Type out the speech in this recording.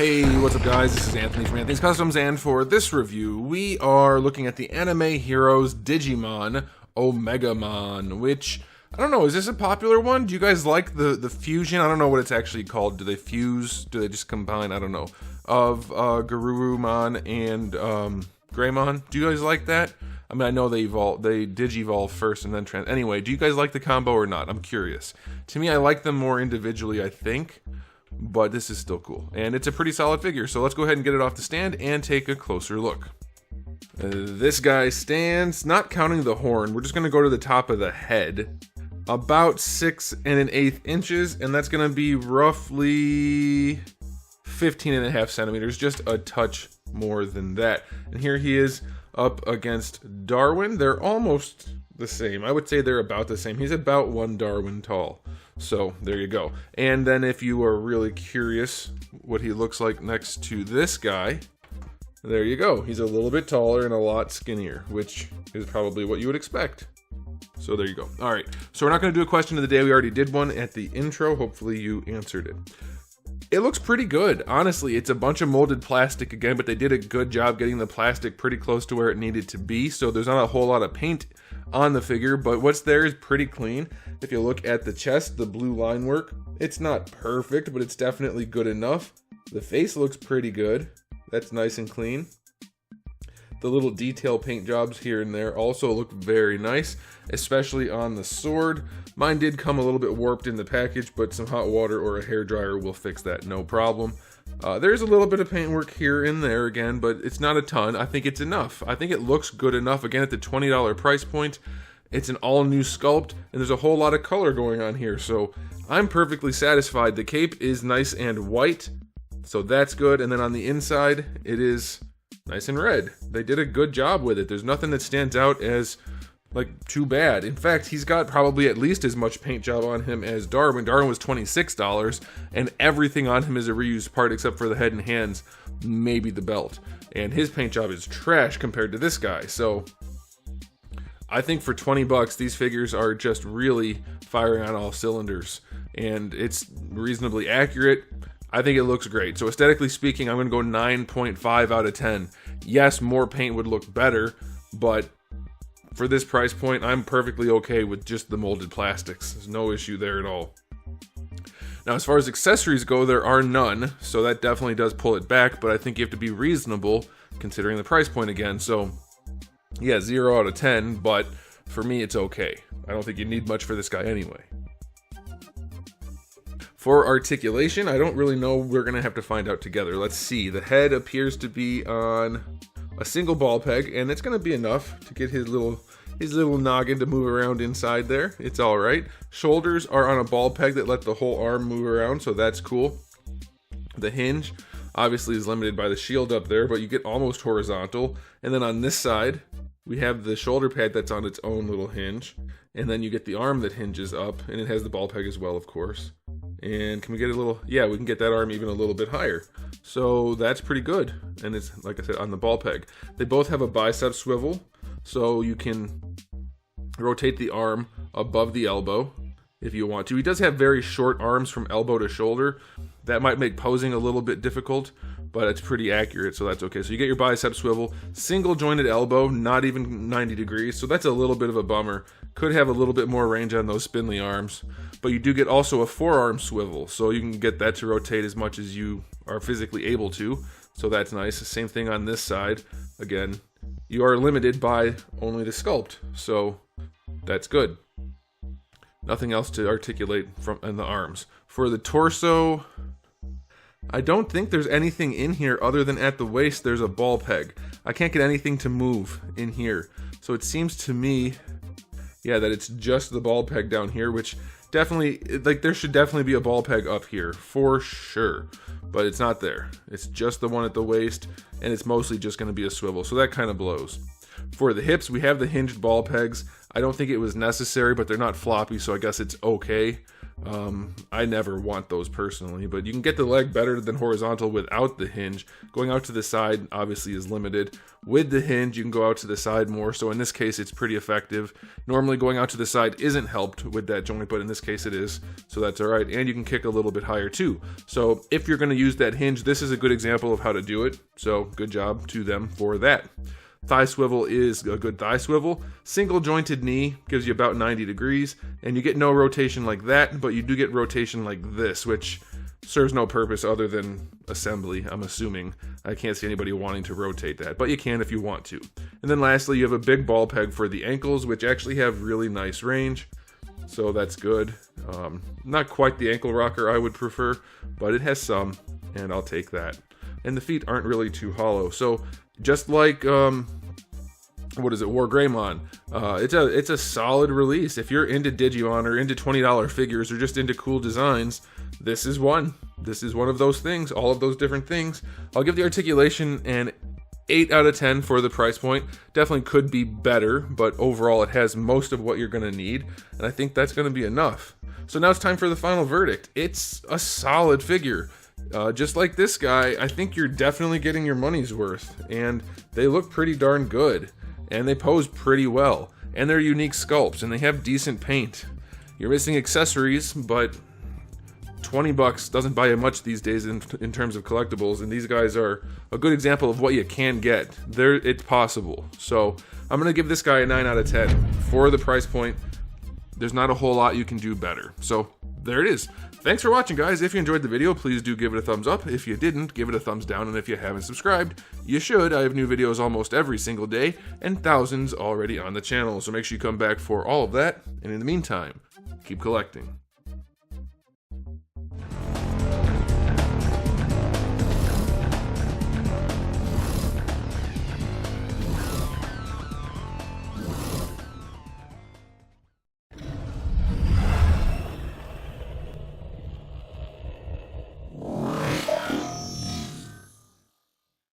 Hey, what's up guys? This is Anthony from Anthony's Customs, and for this review, we are looking at the anime heroes Digimon, OMEGAMON, which, I don't know, is this a popular one? Do you guys like the fusion? I don't know what it's actually called. Do they fuse? Do they just combine? I don't know. Of Garurumon and Greymon. Do you guys like that? I mean, I know they digivolve first and then Anyway, do you guys like the combo or not? I'm curious. To me, I like them more individually, I think. But this is still cool. And it's a pretty solid figure, so let's go ahead and get it off the stand and take a closer look. This guy stands, not counting the horn, we're just going to go to the top of the head, about 6 1/8 inches, and that's going to be roughly 15.5 centimeters, just a touch more than that. And here he is up against Darwin. They're almost the same. I would say they're about the same. He's about 1 Darwin tall. So there you go. And then if you are really curious what he looks like next to this guy, there you go. He's a little bit taller and a lot skinnier, which is probably what you would expect. So there you go. All right. So we're not going to do a question of the day. We already did one at the intro. Hopefully you answered it. It looks pretty good. Honestly, it's a bunch of molded plastic again, but they did a good job getting the plastic pretty close to where it needed to be. So there's not a whole lot of paint on the figure, but what's there is pretty clean. If you look at the chest, the blue line work, it's not perfect, but it's definitely good enough. The face looks pretty good. That's nice and clean. The little detail paint jobs here and there also look very nice, especially on the sword. Mine did come a little bit warped in the package, but some hot water or a hairdryer will fix that, no problem. There's a little bit of paintwork here and there again, but it's not a ton. I think it's enough. I think it looks good enough. Again, at the $20 price point, it's an all-new sculpt, and there's a whole lot of color going on here, so I'm perfectly satisfied. The cape is nice and white, so that's good, and then on the inside, it is nice and red. They did a good job with it. There's nothing that stands out as like too bad. In fact, he's got probably at least as much paint job on him as Darwin. Darwin was $26, and everything on him is a reused part except for the head and hands, maybe the belt. And his paint job is trash compared to this guy. So I think for 20 bucks, these figures are just really firing on all cylinders, and it's reasonably accurate. I think it looks great. So aesthetically speaking, I'm going to go 9.5 out of 10. Yes, more paint would look better, but for this price point, I'm perfectly okay with just the molded plastics. There's no issue there at all. Now, as far as accessories go, there are none, so that definitely does pull it back, but I think you have to be reasonable considering the price point again. So, yeah, 0 out of 10, but for me, it's okay. I don't think you need much for this guy anyway. For articulation, I don't really know. We're going to have to find out together. Let's see. The head appears to be on a single ball peg, and it's going to be enough to get his little noggin to move around inside there. It's all right. Shoulders are on a ball peg that let the whole arm move around, so that's cool. The hinge obviously is limited by the shield up there, but you get almost horizontal. And then on this side, we have the shoulder pad that's on its own little hinge, and then you get the arm that hinges up, and it has the ball peg as well, of course. And can we get a little, yeah, we can get that arm even a little bit higher. So that's pretty good. And it's, like I said, on the ball peg. They both have a bicep swivel, so you can rotate the arm above the elbow if you want to. He does have very short arms from elbow to shoulder. That might make posing a little bit difficult, but it's pretty accurate, so that's okay. So you get your bicep swivel, single jointed elbow, not even 90 degrees, so that's a little bit of a bummer. Could have a little bit more range on those spindly arms, but you do get also a forearm swivel, so you can get that to rotate as much as you are physically able to, so that's nice. Same thing on this side. Again, you are limited by only the sculpt, so that's good. Nothing else to articulate from in the arms. For the torso, I don't think there's anything in here other than at the waist there's a ball peg. I can't get anything to move in here. So it seems to me, yeah, that it's just the ball peg down here, which definitely, like, there should definitely be a ball peg up here, for sure. But it's not there. It's just the one at the waist, and it's mostly just going to be a swivel, so that kind of blows. For the hips, we have the hinged ball pegs. I don't think it was necessary, but they're not floppy, so I guess it's okay. I never want those personally, but you can get the leg better than horizontal without the hinge. Going out to the side obviously is limited. With the hinge, you can go out to the side more, so in this case it's pretty effective. Normally going out to the side isn't helped with that joint, but in this case it is, so that's alright. And you can kick a little bit higher too. So if you're going to use that hinge, this is a good example of how to do it, so good job to them for that. Thigh swivel is a good thigh swivel. Single jointed knee gives you about 90 degrees, and you get no rotation like that, but you do get rotation like this, which serves no purpose other than assembly, I'm assuming. I can't see anybody wanting to rotate that, but you can if you want to. And then lastly, you have a big ball peg for the ankles, which actually have really nice range, so that's good. Not quite the ankle rocker I would prefer, but it has some, and I'll take that. And the feet aren't really too hollow, so just like, what is it, OMEGAMON, it's a solid release. If you're into Digimon or into $20 figures or just into cool designs, this is one. This is one of those things, all of those different things. I'll give the articulation an 8 out of 10 for the price point. Definitely could be better, but overall it has most of what you're going to need, and I think that's going to be enough. So now it's time for the final verdict. It's a solid figure. Just like this guy, I think you're definitely getting your money's worth, and they look pretty darn good, and they pose pretty well, and they're unique sculpts, and they have decent paint. You're missing accessories, but 20 bucks doesn't buy you much these days in terms of collectibles, and these guys are a good example of what you can get. It's possible. So I'm going to give this guy a 9 out of 10 for the price point. There's not a whole lot you can do better. So there it is. Thanks for watching, guys. If you enjoyed the video, please do give it a thumbs up. If you didn't, give it a thumbs down. And if you haven't subscribed, you should. I have new videos almost every single day and thousands already on the channel. So make sure you come back for all of that. And in the meantime, keep collecting.